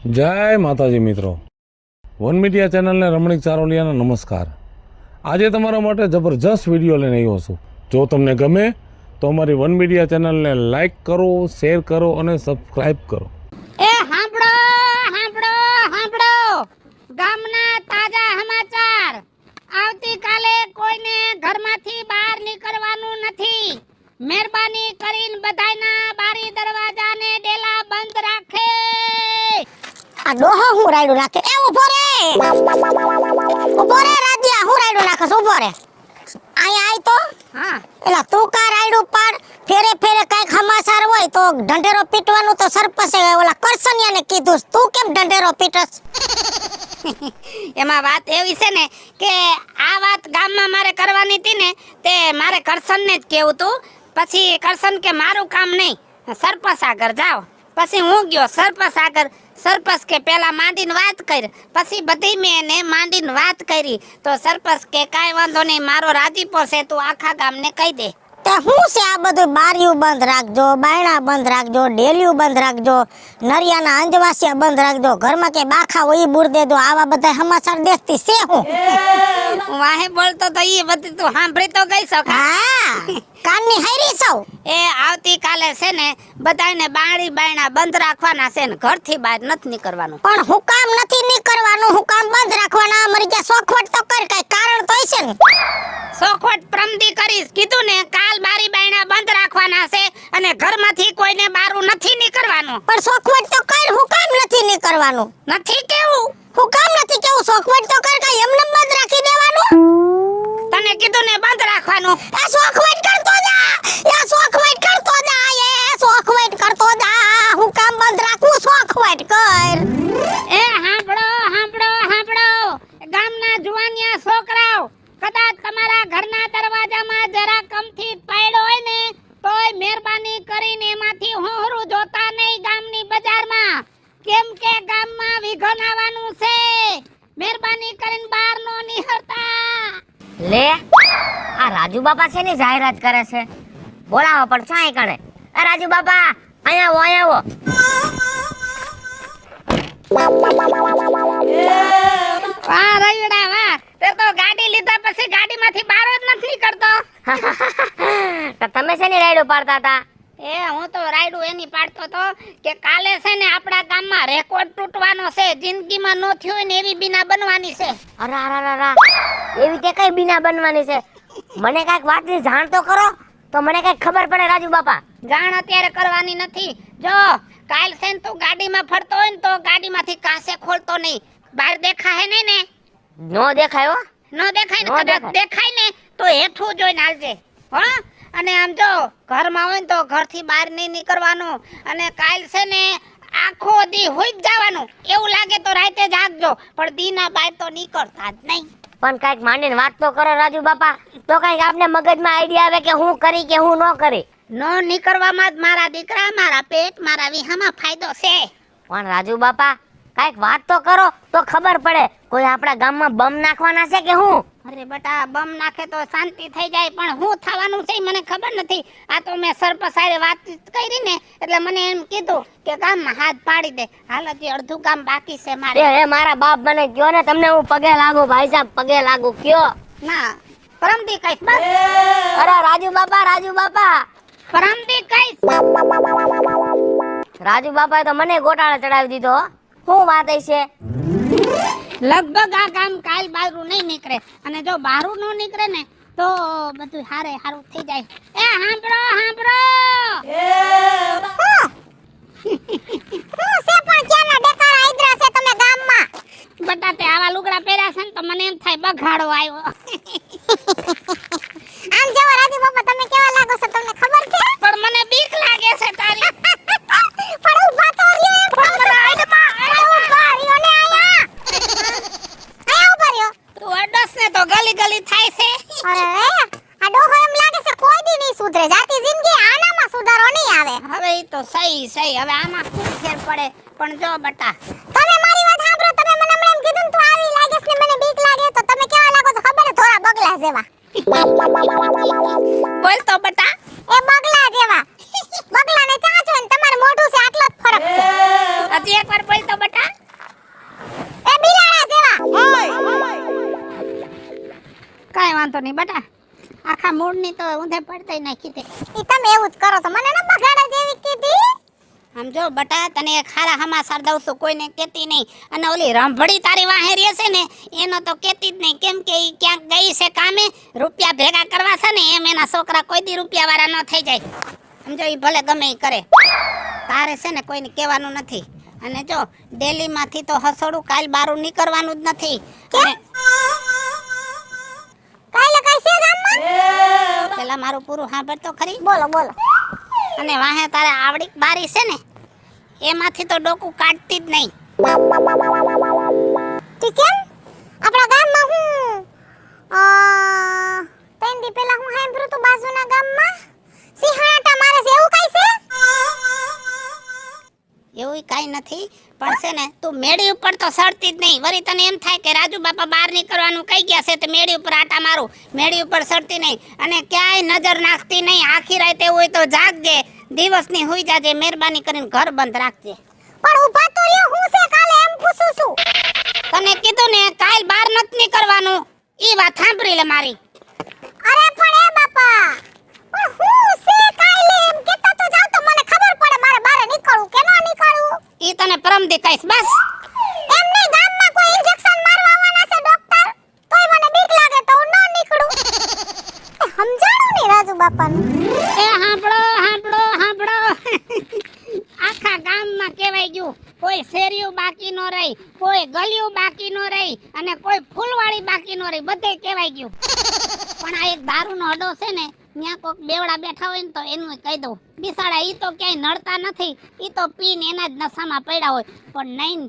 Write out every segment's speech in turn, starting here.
જય માતાજી મિત્રો, વન મીડિયા ચેનલને રમણીક ચારોલિયાના નમસ્કાર। આજે તમારા માટે જબરજસ્ત વિડીયો લઈને આવ્યો છું। જો તમને ગમે તો અમારી વન મીડિયા ચેનલને લાઈક કરો, શેર કરો અને સબસ્ક્રાઇબ કરો। એ હાંભળો હાંભળો હાંભળો, ગામના તાજા સમાચાર। આવતીકાલે કોઈને ઘરમાંથી બહાર નીકળવાનું નથી। મહેરબાની કરીને બધાયના બારી દરવાજાને ડેલા બંધ રાખે। આ ડોહો હું રાયડું નાખે એ ઉભો રે રાજ્યા, હું રાયડું નાખસ ઉભો રે આય આય તો હા એલા તું કા રાયડું પાડ, ફેરે ફેરે કાઈક સમાચાર હોય તો ઢંઢેરો પીટવાનું તો સરપંચે ઓલા કરસનિયાને કીધું, તું કેમ ઢંઢેરો પીટસ? એમાં વાત એવી છે ને કે આ વાત ગામમાં મારે કરવાની હતી ને, તે મારે કરસનને જ કેવું તું। પછી કરસન કે મારું કામ નહીં, સરપંચ આગળ જાઓ। પછી હું ગયો સરપંચ આગળ। સરપંચ કે પેલા માંડીને વાત કર, પછી બધી મેં એને માંડીને વાત કરી તો સરપંચ કે કાંઈ વાંધો નહીં, મારો રાજીપો છે, તું આખા ગામને કહી દે। તે હું છે આ બધું? બારીયું બંધ રાખજો, બાયણા બંધ રાખજો, ડેલિયું બંધ રાખજો, નરિયાના અંજવાસિયા બંધ રાખજો, ઘરમાં કે બાખા હોય ઈ બુર દે દો, આવા બધા સમાચાર દેખતી છે હું વાહે બોલતો તો ઈ બધી તું સાંભળી તો ગઈ છો? હા, કાનની હારી સૌ એ આવતીકાલે છે ને બધાને બારી બાયણા બંધ રાખવાના છે ને ઘરથી બહાર નથી નીકળવાનું। પણ હું કામ નથી નીકળવાનું, હું કામ બંધ રાખવાના? મરી ગયા સોખવટ તો કર, કઈ કારણ તો હશે ને? સોખવટ પ્રમદી કરીશ કીધું ને, કાલ બારી બાયણા બંધ રાખવાના છે અને ઘરમાંથી કોઈને બારું નથી નીકળવાનું। પણ સોખવટ તો કર, હું કામ નથી નીકળવાનું? નથી કેવું? હું કામ નથી કેવું? સોખવટ તો કર, કઈ એમને બંધ રાખી દેવાનું? તને કીધું ને બંધ રાખવાનું। એ સોખવટ કરતો જા, એ સોખવટ કરતો જા, એ સોખવટ કરતો જા, હું કામ બંધ રાખું? સોખવટ કર। એ હાંભળો હાંભળો હાંભળો, ગામના જુવાનિયા છોકરાઓ, કદાચ તમારા ઘરના દરવાજામાં જરા કમથી પાડ્યો હોય ને તોય મહેરબાની કરીને એમાંથી હોહરું જોતા નહીં ગામની બજારમાં, કેમ કે ગામમાં વિઘન આવવાનું છે। મહેરબાની કરીને બહાર નો નીકળતા। લે આ રાજુ બાપા છે ને જાહેરાત કરે છે, બોલાવો પણ ચાય કણે। એ રાજુ બાપા અહીંયા આવો, વાહ રવિડા વાહ, તે તો ગાડી લીધા પછી ગાડીમાંથી બહાર જ નથી નીકળતો। તો તમે છે ને રાયડો પાડતા હતા? એ હું તો રાયડું એની પાડતો તો કે કાલે છે ને આપણા ગામમાં રેકોર્ડ તૂટવાનો છે, જિંદગીમાં નો થયો હોય ને એવી બીના બનવાની છે। અરા એવી તે કઈ બીના બનવાની છે? મને કાઈક વાતની જાણ તો કરો તો મને કાઈક ખબર પડે રાજુ બાપા। જાણ અત્યારે કરવાની નથી। જો કાલ છે ને તું ગાડીમાં ફરતો હોય ને તો ગાડીમાંથી કાંસે ખોલતો નહીં, બહાર દેખાય નહીં ને? નો દેખાયો? નો દેખાય ને? કદાચ દેખાય ને તો હેઠું જોઈને આવજે હો। અને આમ જો ઘરમાં હોય ને તો ઘરથી બહાર નહીં નીકળવાનું, અને કાલ છે ને આખો દી હોઈ જ જવાનું, એવું લાગે તો રાતે જાગજો, પણ દીના બહાર તો નીકળતા જ નહીં। પણ કાઈક માંડીને વાત તો કરો રાજુ બાપા, તો કાઈક આપને મગજમાં આઈડિયા આવે કે હું કરી કે હું ન કરી। નો નીકળવામાં જ મારા દીકરા, મારા પેટ, મારા વિહામાં ફાયદો છે। પણ રાજુ બાપા કાઈક વાત તો કરો તો ખબર પડે, કોઈ આપણા ગામમાં બમ નાખવાના છે કે હું? અરે બટા, બમ નાખે તો શાંતિ થઈ જાય, પણ હું થવાનું છે મને ખબર નથી। આ તો મેં સરપંચ સાથે વાતચીત કરી ને એટલે મને એમ કીધું કે ગામમાં હાથ પાડી દે, હાલ હજી અડધું ગામ બાકી છે મારે। એ મારા બાપ મને કયો ને, તમને હું પગે લાગુ ભાઈ સાહેબ, પગે લાગુ કયો ના પરમદી કઈશ બસ। અરે રાજુ બાપા પરમદી કઈશ। રાજુ બાપાએ તો મને ગોટાળે ચડાવી દીધો, શું વાત છે? લગભગ આ ગામ કાલ બારું નહીં નીકળે, અને જો બારું ન નીકળે ને તો બધું હારે હારું થઈ જાય। એ હાંભળો હાંભળો, હું છે પણ ક્યાંના ડેકારા આઈદ્રા છે તમે ગામમાં? બટાટે આવા લુગડા પહેર્યા છે ને તો મને એમ થાય બઘાડો આવ્યો। આમ જેવો રાજુ બાપા તમે કેવા લાગો છો તમને ખબર છે? પણ મને બીક લાગે છે તારી। પણ ઊભા તો રહ્યો, પણ મને આઈડમાં ઊભા રહ્યો ને આયા ઊભા રહ્યો। તું અડસ ને તો ગલી ગલી થાય છે। અરે આ ડોહો એમ લાગે છે કોઈ દી નહીં સુધરે, જાતી જિંદગી આનામાં સુધારો નહીં આવે। હવે ઈ તો સહી હવે આમાં શું ફેર પડે? પણ જો બટા, તમે મારી વાત સાંભળો, તમે મને હમણાં એમ કીધું ને તું આવી લાગેસ ને મને બીક લાગે, તો તમે કેવા લાગો છો ખબર? થોડા બગલા જેવા। બોલ તો બટા। એ બગલા જેવા, બગલાને ચાંચો ને તમારું મોઢું છે આટલો જ ફરક છે। હજી એકવાર બોલ તો બટા। નહીં બટા, આખા મૂળની તો ઊંધે પડતી નાખી દે. ઈ તમે એવું જ કરો છો, મને ન બગાડા જેવી કીધી. આમ જો બટા, તને એક ખારા હમાસાર દઉં છું, કોઈને કહેતી નહીં. અને ઓલી રંભડી તારી વાહે રહે છે ને, એનો તો કહેતી જ નહીં, કેમ કે ઈ ક્યાંક ગઈ છે કામે, રૂપિયા ભેગા કરવા છે ને, એમ એના છોકરા કોઈ દી રૂપિયાવાળા ન થઈ જાય. સમજો, ઈ ભલે ગમે ઈ કરે, તારે છે ને કોઈને કહેવાનું નથી. અને જો ડેલીમાંથી તો હસોડું કાલ બારું નીકળવાનું જ નથી. અને કાલે કઈ છે ગામમાં? પેલા મારું પૂરું સાંભળ તો ખરી. બોલો બોલો. અને વાહે તારે આવડી બારી છે ને, એમાંથી તો ડોકું કાઢતી જ નહીં. ઠીક કેમ? આપણા ગામમાં હું ત્રણ દી પહેલા હું સાંભળ્યું તું બાજુના ગામમાં સિંહણાટા મારે છે, એવું કઈ છે? એવું કાંઈ નથી, પણ છે ને તું મેળી ઉપર તો સડતી જ નહીં. વળી તને એમ થાય કે રાજુ બાપા બહાર નીકળવાનું કહી ગયા છે, તો મેળી ઉપર આટા મારું. મેળી ઉપર સડતી નહીં અને ક્યાંય નજર નાખતી નહીં. આખી રાત એવું હોય તો જાગજે, દિવસની હુઈ જાજે. મહેરબાની કરીને ઘર બંધ રાખજે. પણ ઊભા તો લ્યો, હું છે કાલે એમ પૂછું છું. તને કીધું ને કાલ બહાર નથી નીકળવાનું, ઈ વાત સાંભળી લે મારી. અરે પણ એ બાપા, પણ હું છે કાલે એમ કહેતા તો જાવ તો મને ખબર પડે મારે બહાર નીકળવું કે ન નીકળવું. ઈ તને પરમદી કહીશ બસ. એમ નહીં, ગામમાં કોઈ ઇન્જેક્શન મારવા આવવાના છે ડોક્ટર, તોય મને બીક લાગે તો હું ન નીકળું. સમજાણું નહીં રાજુ બાપાનું. એ હાંભળો હાંભળો હાંભળો, આખા ગામમાં કહેવાય ગયું, કોઈ શેરીયું બાકી નો રહી, કોઈ ગલીયું બાકી નો રહી, અને કોઈ ફૂલવાળી બાકી નો રહી, બધે કહેવાય ગયું. પણ આ એક દારૂનો અડો છે ને, ત્યાં કોક બેવડા બેઠા હોય ને તો એનું કહી દઉં, બિસાડા ઈ તો ક્યાંય નડતા નથી, ઈ તો પીને એના જ નશામાં પડ્યા હોય. પણ નહીં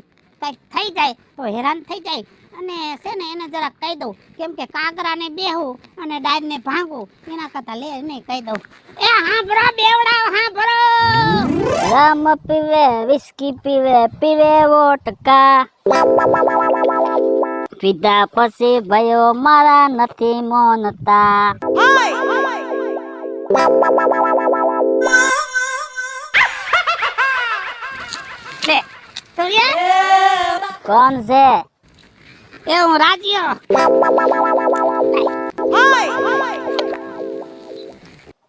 કંઈક થઈ જાય તો હેરાન થઈ જાય. અને છે ને એને જરાક કહી દઉં, કેમ કે કાગરાને બેહું અને ડાયરને ભાંગું, એના કરતાં લે એને કહી દઉં. એ હાંભળો બેવડા હાંભળો, રામ પીવે વિસ્કી પીવે પીવે વોટકા, પીધા પછી ભયો મારા નથી મોનતા. લે તું કોણ છે? એ હું રાજ્યો.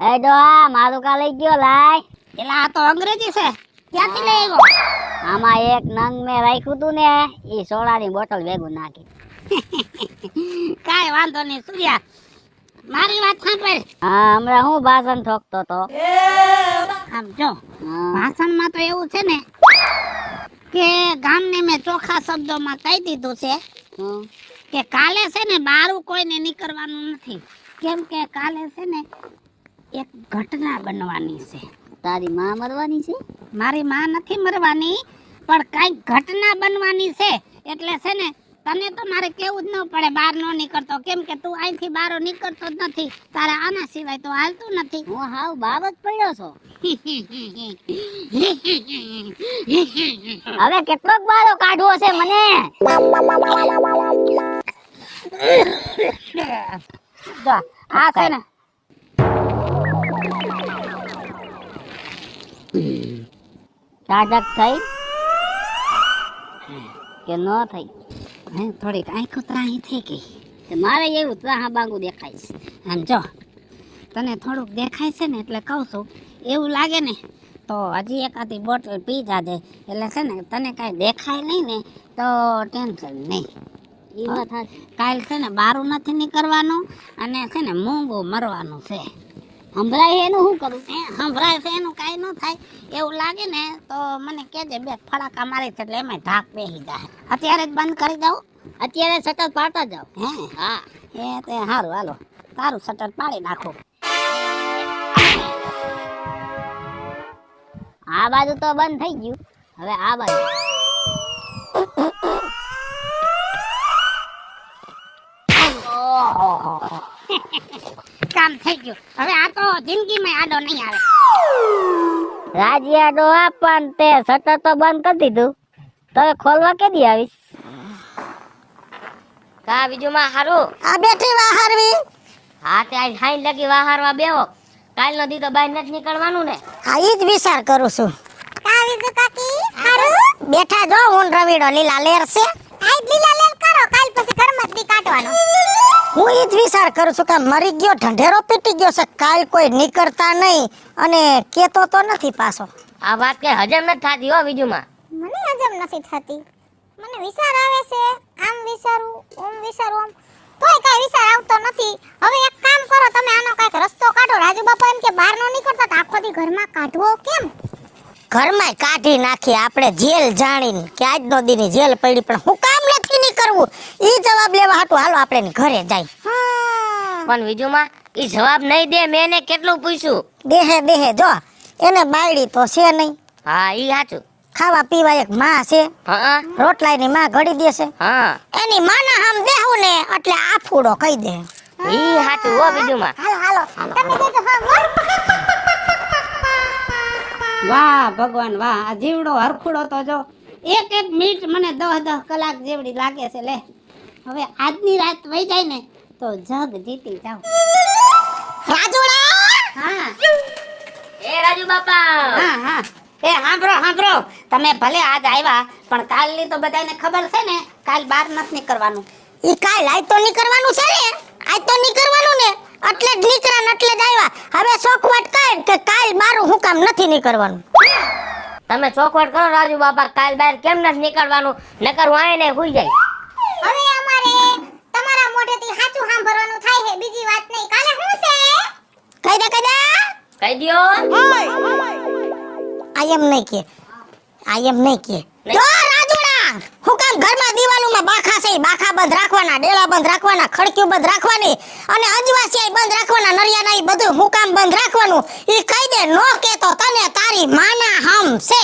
એ ડોહા, મારું કા લઈ ગયો લાય. એલા આ તો અંગ્રેજી છે, ક્યાંથી લઈ આવ્યો? આમાં એક નંગ મેં રાખ્યું તું ને, ઈ સોડાની બોટલ ભેગું નાખી. કાંઈ વાંધો નહીં સૂર્યા, મારી વાત સાંભળ. હા, હમણાં હું ભાષણ ઠોકતો તો. આમ જો ભાષણમાં તો એવું છે ને કે ગામને મેં ચોખ્ખા શબ્દોમાં કહી દીધું છે કે કાલે છે ને બારું કોઈને નીકળવાનું નથી. કેમ કે કાલે છે ને એક ઘટના બનવાની છે. તારી માં મરવાની છે? મારી માં નથી મરવાની, પણ કઈક ઘટના બનવાની છે. એટલે છે ને તને તો મારે કેવું જ ન પડે બહાર ન નીકળતો, કેમ કે તું અહીંથી બહાર નીકળતો જ નથી. તારે આના સિવાય તો હાલતું નથી. હું હાવ બાબત પડ્યો છો. હવે કેટલોક બારો કાઢવો છે મને. જો આ છે ને ટાટક થઈ કે ન થઈ? થોડીક આંખો ત્રાહી થઈ ગઈ. તે મારે એવું ત્રાહા બાંગુ દેખાય છે. આમ જો તને થોડુંક દેખાય છે ને એટલે કહું છું, એવું લાગે ને તો હજી એકાદી બોટલ પી જાજે. એટલે છે ને તને કાંઈ દેખાય નહીં ને તો ટેન્શન નહીં. ઈ વાત હાચી. કાલ છે ને બારું નથી નીકળવાનું અને છે ને મૂંગું મરવાનું છે. સંભળાય એનું શું કરું? સંભળાય છે એનું કાંઈ ન થાય. એવું લાગે ને તો મને કહેજે, બે ફડાકા મારી છે એટલે એમાં ઢાક બેસી જાય. અત્યારે જ બંધ કરી દઉં? અત્યારે શટર પાડતા જાવ. હે હા, એ તે સારું, હાલો તારું શટર પાડી નાખું. આ બાજુ તો બંધ થઈ ગયું, હવે આ બાજુ. કામ થઈ ગયું. હવે આ તો જિંદગીમાં આડો નહીં આવે. રાજ્યા ડોહા, પણ તે શટર તો બંધ કરી દીધું, તો ખોલવા કેદી આવીશ? કા બીજું માં હારું? આ બેઠી વાહરવી. હા, તે આજ હાઈ લગી વાહારવા બેહો. કાલ નો દી તો બહાર નથી નીકળવાનું ને. હા, ઈ જ વિચાર કરું છું. કા વિજુ કાકી હારું બેઠા જો હું રવીડો લીલા લેર છે. આજ લીલા લેર કરો, કાલ પછી ઘરમાં દી કાઢવાનો. હું ઈ જ વિચાર કરું છું કે મરી ગયો ઢંઢેરો પીટી ગયો છે, કાલ કોઈ નીકળતા નહીં અને કેતો તો નથી પાછો. આ વાત કઈ હજમ નથી થતી હો બીજુમાં. મને હજમ નથી થતી. મને વિચાર આવે છે, આમ વિચારું આમ તોય કઈ વિચાર આવતો નથી. હવે એક કામ કરો, તમે આનો કઈક રસ્તો કાઢો. રાજુ બાપા એમ કે બહાર નો નીકળતા તો આખો દી ઘરમાં કાઢવો કેમ? ઘરમાં કાઢી નાખી આપણે જેલ જાણીને કે આજનો દીની જેલ પડી, પણ હું કામ નથી ની કરવું ઈ જવાબ લેવા હાટુ હાલો આપણે એની ઘરે જાય. પણ બીજુમાં ઈ જવાબ નહીં દે. મેં એને કેટલું પૂછ્યું. બેહે જો એને બાયડી તો છે નહીં, હા ઈ સાચું. ખાવા પીવા એક માં છે, હા રોટલાની માં ઘડી દેશે. હા એની માના આમ દેહું ને એટલે આફૂડો કહી દે. ઈ સાચું હો બીજુમાં. હાલો તમે દેજો. હા બોલ. વાહ ભગવાન વાહ, આ જીવડો હરખુડો તો જો એક મિનિટ મને 10 કલાક જેવડી લાગે છે. લે હવે આજની રાત વહી જાય ને તો જગ જીતી જાવ. રાજુડા હા એ રાજુ બાપા. હા એ સાંભળો તમે ભલે આજ આવ્યા પણ કાલની તો બધાને ખબર છે ને, કાલ બહાર નથી નીકળવાનું. ઈ કાલ આજ તો નહીં કરવાનું છે ને, આજ તો નહીં કરવાનું ને, એટલે જ નીકળ્યા ને એટલે જ આવ્યા. હવે ચોખવટ કર કે કાલ મારું હું કામ નથી નીકળવાનું. તમે ચોખવટ કરો રાજુ બાપા. કાલ બહાર કેમ નથી નીકળવાનું? નકર હું આઈને હુઈ જાય. હવે અમારે તમારા મોઢેથી સાચું સાંભળવાનું થાય છે, બીજી વાત નહીં. કાલે શું છે? કહી દે કહી દ્યો. આઈ એમ નહીં કે જો રાજુડા હું કામ ઘરમાં દિવાલોમાં બાખા છે, બાખા બંધ રાખવાના, ડેલા બંધ રાખવાના, ખડક્યું બંધ રાખવાની અને અંજવાસિયા બંધ રાખવાના, નરિયાના ઈ બધું હું કામ બંધ રાખવાનું. ઈ કહી દે, નો કે તો તને તારી માના હમ છે.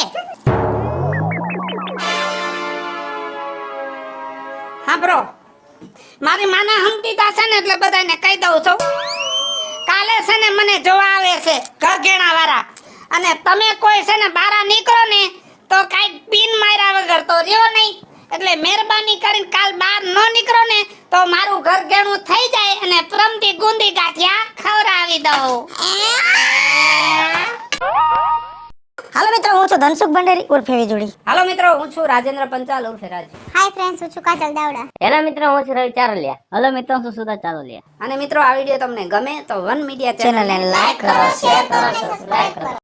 સાંભળો, મારી માના હમતી છે ને એટલે બધાને કહી દઉં છું. કાલે છે ને મને જોવા આવે છે ઘરઘેણા વાળા, અને તમે કોઈ છે ને બારા નીકળો ને તો કાંઈ પીન માર્યા વગર તો રહ્યો નહીં. એટલે મહેરબાની કરીને કાલ બહાર ન નીકળો ને તો મારું ઘરઘેણું થઈ જાય અને પ્રમથી ગુંદી ગાંઠિયા ખવડાવી દઉં. હાલો મિત્રો, હું છું ધનસુખ ભંડેરી ઉર્ફે વીજળી. હાલો મિત્રો, હું છું રાજેન્દ્ર પંચાલ ઉર્ફે રાજ. હાય ફ્રેન્ડ્સ, હું છું કાજલ દાવડા. હેલો મિત્રો, હું છું રવિ ચારોલિયા. હેલો મિત્રો, હું છું સુધા ચારોલિયા. અને મિત્રો આ વિડીયો તમને ગમે તો વન મીડિયા ચેનલને લાઈક કરો, શેર કરો, સબસ્ક્રાઇબ કરો.